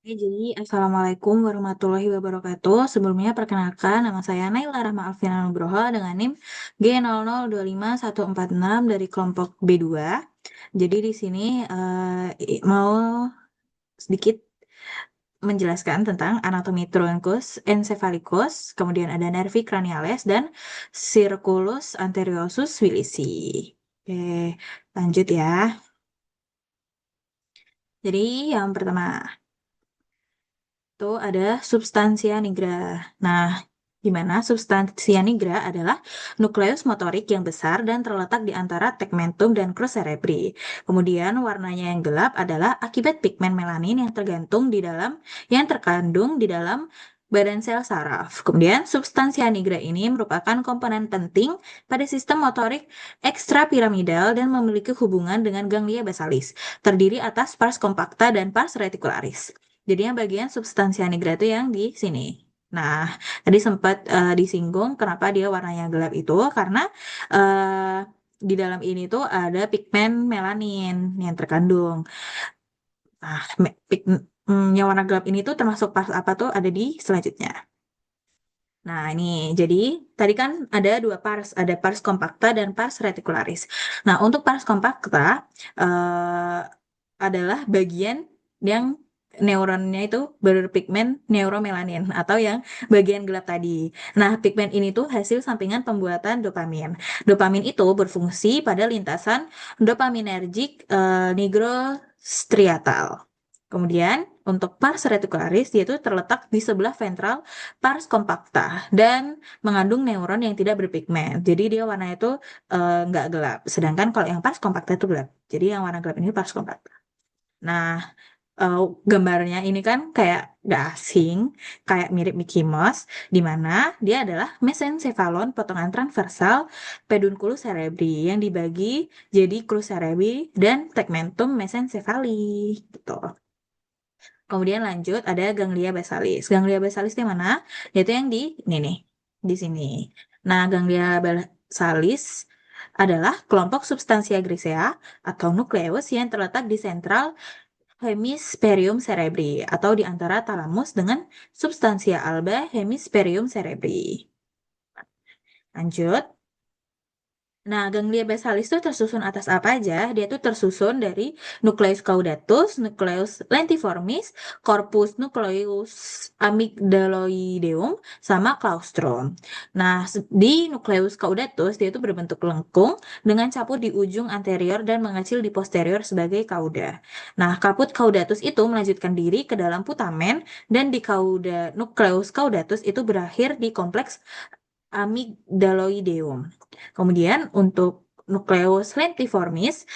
Oke, jadi Assalamualaikum warahmatullahi wabarakatuh. Sebelumnya perkenalkan nama saya Naila Rahma Alfiana Nugroho dengan NIM G00251146 dari kelompok B2. Jadi di sini mau sedikit menjelaskan tentang anatomi trunkus encephalitis, kemudian ada nervi cranialis dan circulus anteriosus wilisi. Oke, lanjut ya. Jadi yang pertama itu ada substansia nigra. Nah, di mana substansia nigra adalah nukleus motorik yang besar dan terletak di antara tegmentum dan crus cerebri. Kemudian warnanya yang gelap adalah akibat pigmen melanin yang terkandung di dalam badan sel saraf. Kemudian substansia nigra ini merupakan komponen penting pada sistem motorik ekstrapiramidal dan memiliki hubungan dengan ganglia basalis, terdiri atas pars compacta dan pars reticularis. Jadi yang bagian substansia nigra itu yang di sini. Nah, tadi sempat disinggung kenapa dia warnanya gelap itu karena eh, di dalam ini tuh ada pigmen melanin yang terkandung. Nah, yang warna gelap ini tuh termasuk pars apa tuh ada di selanjutnya. Nah, ini jadi tadi kan ada dua pars, ada pars compacta dan pars reticularis. Nah, untuk pars compacta eh, adalah bagian yang neuronnya itu berpigmen neuromelanin atau yang bagian gelap tadi. Nah, pigmen ini tuh hasil sampingan pembuatan dopamin. Dopamin itu berfungsi pada lintasan dopaminergic nigrostriatal. Kemudian untuk pars reticularis dia itu terletak di sebelah ventral pars compacta dan mengandung neuron yang tidak berpigmen. Jadi dia warnanya itu nggak gelap. Sedangkan kalau yang pars compacta itu gelap. Jadi yang warna gelap ini pars compacta. Nah, eh, gambarnya ini kan kayak gak asing, kayak mirip Mickey Mouse, di mana dia adalah mesencephalon potongan transversal pedunculus cerebri yang dibagi jadi crus cerebri dan tegmentum mesencephali gitu. Kemudian lanjut ada ganglia basalis. Ganglia basalis di mana? Yaitu yang di ini nih, di sini. Nah, ganglia basalis adalah kelompok substansia grisea atau nukleus yang terletak di sentral hemispherium cerebri atau di antara talamus dengan substansia alba hemispherium cerebri. Lanjut. Nah, ganglia basalis itu tersusun atas apa aja? Dia tuh tersusun dari nucleus caudatus, nucleus lentiformis, corpus nucleus amygdaloideum, sama claustrum. Nah, di nucleus caudatus dia itu berbentuk lengkung dengan caput di ujung anterior dan mengecil di posterior sebagai cauda. Nah, kaput caudatus itu melanjutkan diri ke dalam putamen dan di nucleus caudatus itu berakhir di kompleks amygdaloideum. Kemudian untuk nukleus lentiformis,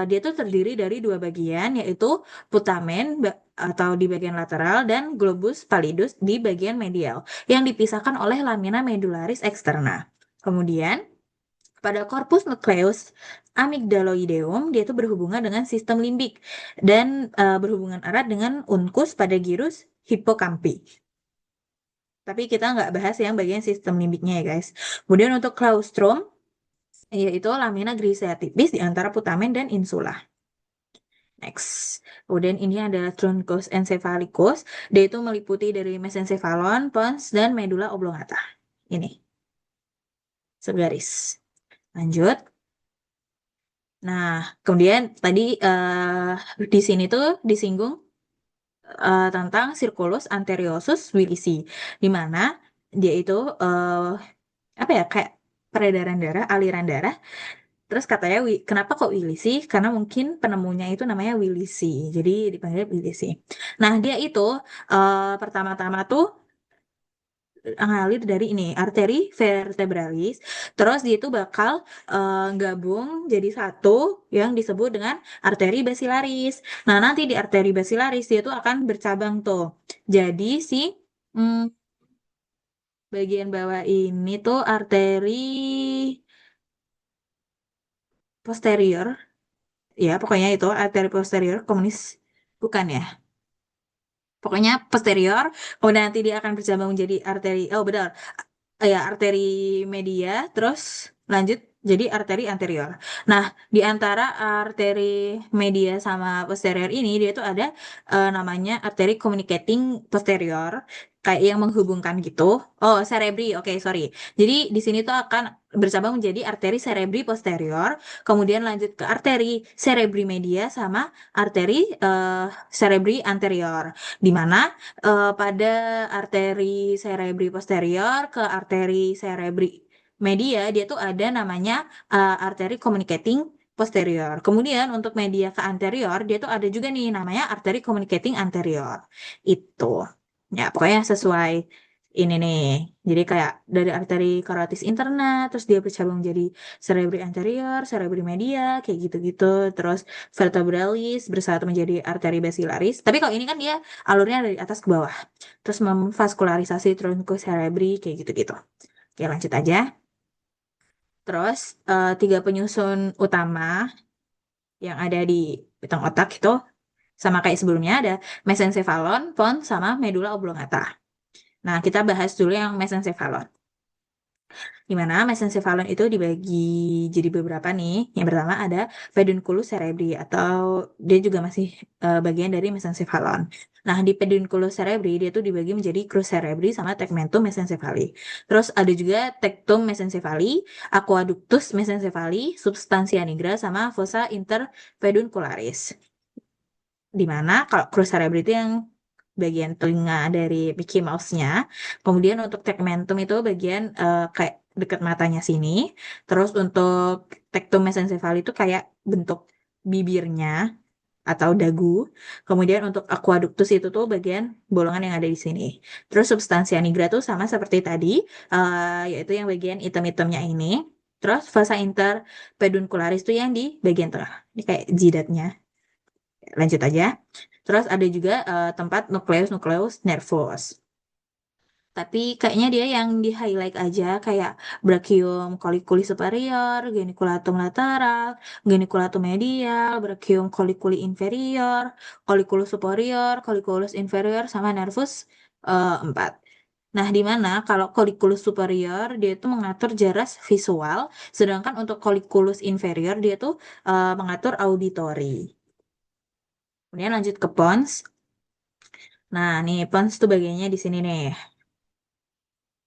dia tuh terdiri dari dua bagian, yaitu putamen atau di bagian lateral dan globus pallidus di bagian medial, yang dipisahkan oleh lamina medullaris externa. Kemudian pada korpus nukleus amygdaloideum, dia itu berhubungan dengan sistem limbik dan berhubungan erat dengan unkus pada gyrus hippokampi. Tapi kita nggak bahas yang bagian sistem limbiknya ya guys. Kemudian untuk claustrum, yaitu lamina grisea tipis di antara putamen dan insula. Next. Kemudian ini ada truncus encephalitis. Dia itu meliputi dari mesencephalon, pons, dan medula oblongata. Ini, segaris. Lanjut. Nah, kemudian tadi di sini tuh disinggung tentang circulus anteriosus wilisi, di mana dia itu apa ya kayak peredaran darah, aliran darah. Terus katanya, kenapa kok Wilisi? Karena mungkin penemunya itu namanya Wilisi. Jadi dipanggil Wilisi. Nah, dia itu pertama-tama tuh ngalir dari ini, arteri vertebralis. Terus dia itu bakal gabung jadi satu yang disebut dengan arteri basilaris. Nah, nanti di arteri basilaris dia tuh akan bercabang tuh. Jadi si mm, bagian bawah ini tuh arteri posterior. Ya, pokoknya itu arteri posterior komunis bukan ya. Pokoknya posterior, kemudian nanti dia akan bercabang menjadi arteri. Oh, benar. Ya, arteri media, terus lanjut jadi arteri anterior. Nah, di antara arteri media sama posterior ini dia tuh ada namanya arteri communicating posterior kayak yang menghubungkan gitu. Oh, cerebri. Oke, sorry. Jadi di sini tuh akan bercabang menjadi arteri cerebri posterior, kemudian lanjut ke arteri cerebri media sama arteri cerebri anterior. Di mana pada arteri cerebri posterior ke arteri cerebri media dia tuh ada namanya arteri communicating posterior. Kemudian untuk media ke anterior dia tuh ada juga nih namanya arteri communicating anterior. Itu. Ya, pokoknya sesuai ini nih. Jadi kayak dari arteri carotis interna, terus dia bercabang jadi cerebri anterior, cerebri media, kayak gitu-gitu. Terus vertebralis bersatu menjadi arteri basilaris. Tapi kalau ini kan dia alurnya dari atas ke bawah. Terus memvaskularisasi tronkus cerebri, kayak gitu-gitu. Oke, lanjut aja. Terus tiga penyusun utama yang ada di beteng otak itu sama kayak sebelumnya ada mesencephalon, pons, sama medula oblongata. Nah, kita bahas dulu yang mesencephalon. Di mana mesencephalon itu dibagi jadi beberapa nih. Yang pertama ada pedunculus cerebri atau dia juga masih bagian dari mesencephalon. Nah, di pedunculus cerebri dia tuh dibagi menjadi crus cerebri sama tegmentum mesencephali. Terus ada juga tectum mesencephali, aqueductus mesencephali, substantia nigra sama fossa interpeduncularis. Di mana kalau crus cerebri itu yang bagian telinga dari Mickey Mouse-nya. Kemudian untuk tegmentum itu bagian kayak dekat matanya sini. Terus untuk tectum mesencephaly itu kayak bentuk bibirnya atau dagu. Kemudian untuk aqueductus itu tuh bagian bolongan yang ada di sini. Terus substantia nigra tuh sama seperti tadi, yaitu yang bagian item-itemnya ini. Terus fossa interpeduncularis tuh yang di bagian tengah. Ini kayak jidatnya. Lanjut aja. Terus ada juga tempat nukleus nervus. Tapi kayaknya dia yang di highlight aja kayak brachium colliculi superior, geniculatum lateral, geniculatum medial, brachium colliculi inferior, colliculus superior, colliculus inferior sama nervus 4. Nah, di mana kalau colliculus superior dia itu mengatur jaras visual, sedangkan untuk colliculus inferior dia tuh mengatur auditori. Kemudian lanjut ke pons. Nah, nih pons tuh bagiannya di sini nih.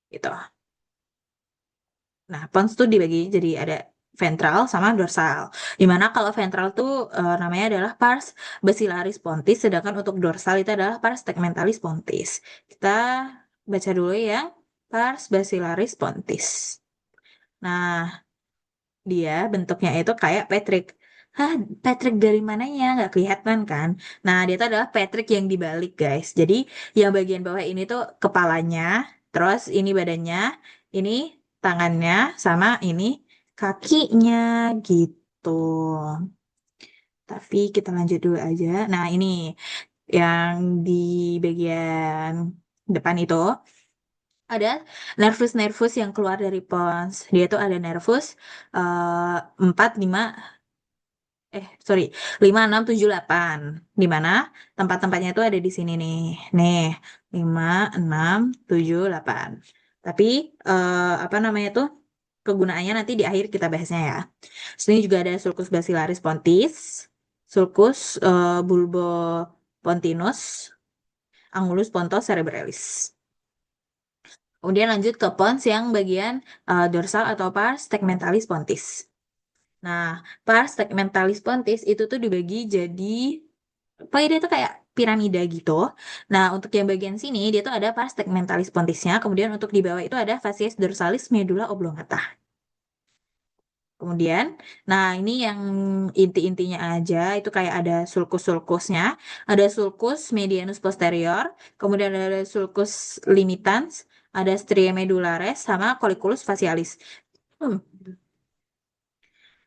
Gitu. Nah, pons tuh dibagi jadi ada ventral sama dorsal. Dimana kalau ventral tuh namanya adalah pars basilaris pontis, sedangkan untuk dorsal itu adalah pars tegmentalis pontis. Kita baca dulu ya, pars basilaris pontis. Nah, dia bentuknya itu kayak Patrick. Hah, Patrick dari mananya? Nggak kelihatan kan? Nah, dia itu adalah Patrick yang dibalik, guys. Jadi, yang bagian bawah ini tuh kepalanya, terus ini badannya, ini tangannya, sama ini kakinya, gitu. Tapi kita lanjut dulu aja. Nah, ini yang di bagian depan itu ada nervus-nervus yang keluar dari pons. Dia tuh ada nervus 4, 5, sorry, 5, 6, 7, 8. Di mana tempat-tempatnya itu ada di sini nih. Nih, 5, 6, 7, 8. Tapi, apa namanya tuh, kegunaannya nanti di akhir kita bahasnya ya. Sini juga ada sulcus basilaris pontis, sulcus bulbopontinus, angulus pontos cerebralis. Kemudian lanjut ke pons yang bagian dorsal atau pars tegmentalis pontis. Nah, pars tegmentalis pontis itu tuh dibagi jadi, pokoknya dia tuh kayak piramida gitu. Nah, untuk yang bagian sini dia tuh ada pars tegmentalis pontisnya. Kemudian untuk di bawah itu ada facies dorsalis medulla oblongata. Kemudian, nah ini yang inti-intinya aja itu kayak ada sulcus-sulcusnya, ada sulcus medianus posterior, kemudian ada sulcus limitans, ada stria medullaris sama colliculus facialis. Hmm.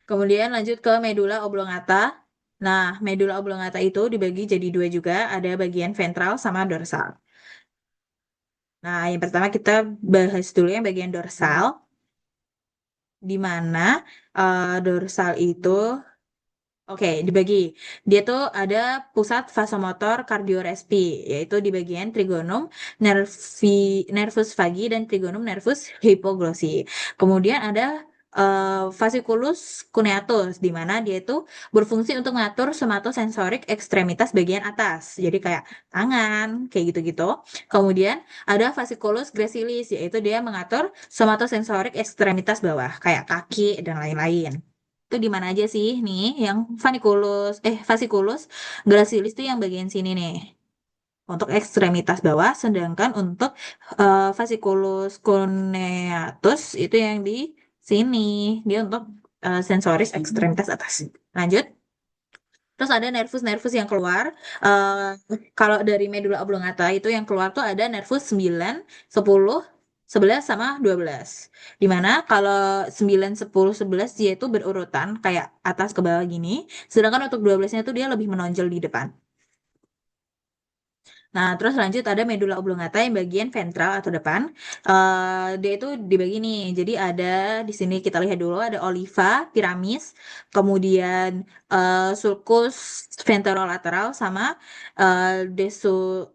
Kemudian lanjut ke medulla oblongata. Nah, medulla oblongata itu dibagi jadi dua juga, ada bagian ventral sama dorsal. Nah, yang pertama kita bahas dulu yang bagian dorsal, di mana dorsal itu oke, dibagi. Dia tuh ada pusat vasomotor kardiorespi, yaitu di bagian trigonum nervi, nervus vagi dan trigonum nervus hypoglossy. Kemudian ada fasciculus cuneatus, di mana dia itu berfungsi untuk mengatur somatosensorik ekstremitas bagian atas. Jadi kayak tangan, kayak gitu-gitu. Kemudian ada fasciculus gracilis, yaitu dia mengatur somatosensorik ekstremitas bawah, kayak kaki dan lain-lain. Itu di mana aja sih nih yang fasciculus gracilis itu yang bagian sini nih untuk ekstremitas bawah, sedangkan untuk fasciculus cuneatus itu yang di sini, dia untuk sensoris ekstremitas atas. Lanjut. Terus ada nervus-nervus yang keluar. Eh, Kalau dari medula oblongata itu yang keluar tuh ada nervus 9, 10, 11 sama 12. Dimana kalau 9, 10, 11 dia itu berurutan kayak atas ke bawah gini. Sedangkan untuk 12-nya tuh dia lebih menonjol di depan. Nah, terus lanjut ada medula oblongata yang bagian ventral atau depan. Dia itu dibagi nih. Jadi ada di sini kita lihat dulu ada oliva, piramis, kemudian sulcus ventrolateral sama desu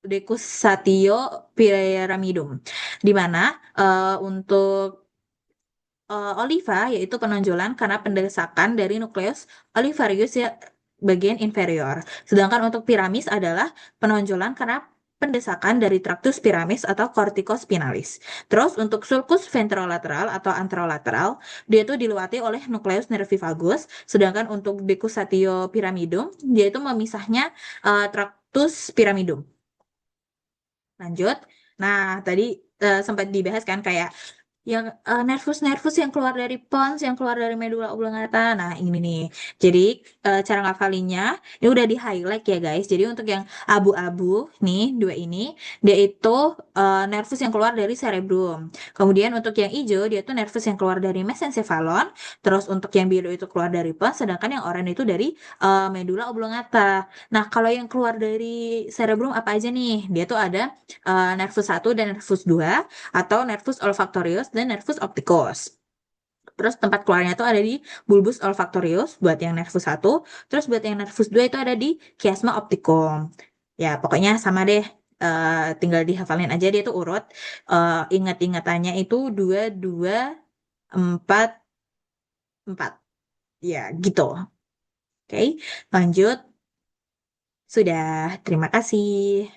decussatio pyramidum. Di mana untuk oliva yaitu penonjolan karena pendesakan dari nukleus olivarius ya bagian inferior. Sedangkan untuk piramis adalah penonjolan karena pendesakan dari traktus piramis atau corticospinalis. Terus untuk sulcus ventrolateral atau anterolateral, dia itu diluati oleh nukleus nervivagus, sedangkan untuk decussatio pyramidum, dia itu memisahnya traktus pyramidum. Lanjut. Nah, tadi sempat dibahas kan kayak yang nervus-nervus yang keluar dari pons, yang keluar dari medula oblongata. Nah, ini nih. Jadi, cara ngafalinnya, ini udah di-highlight ya, guys. Jadi, untuk yang abu-abu, nih, dua ini, dia itu nervus yang keluar dari cerebrum. Kemudian, untuk yang hijau, dia itu nervus yang keluar dari mesencephalon. Terus, untuk yang biru itu keluar dari pons, sedangkan yang oranye itu dari medula oblongata. Nah, kalau yang keluar dari cerebrum apa aja nih? Dia tuh ada nervus 1 dan nervus 2 atau nervus olfactorius dan nervus opticus. Terus tempat keluarnya itu ada di bulbus olfactorius buat yang nervus 1, terus buat yang nervus 2 itu ada di chiasma opticum. Ya, pokoknya sama deh. Tinggal dihafalin aja dia tuh urut. Ingat-ingatannya itu 2 2 4 4. Ya, gitu. Oke, lanjut. Sudah. Terima kasih.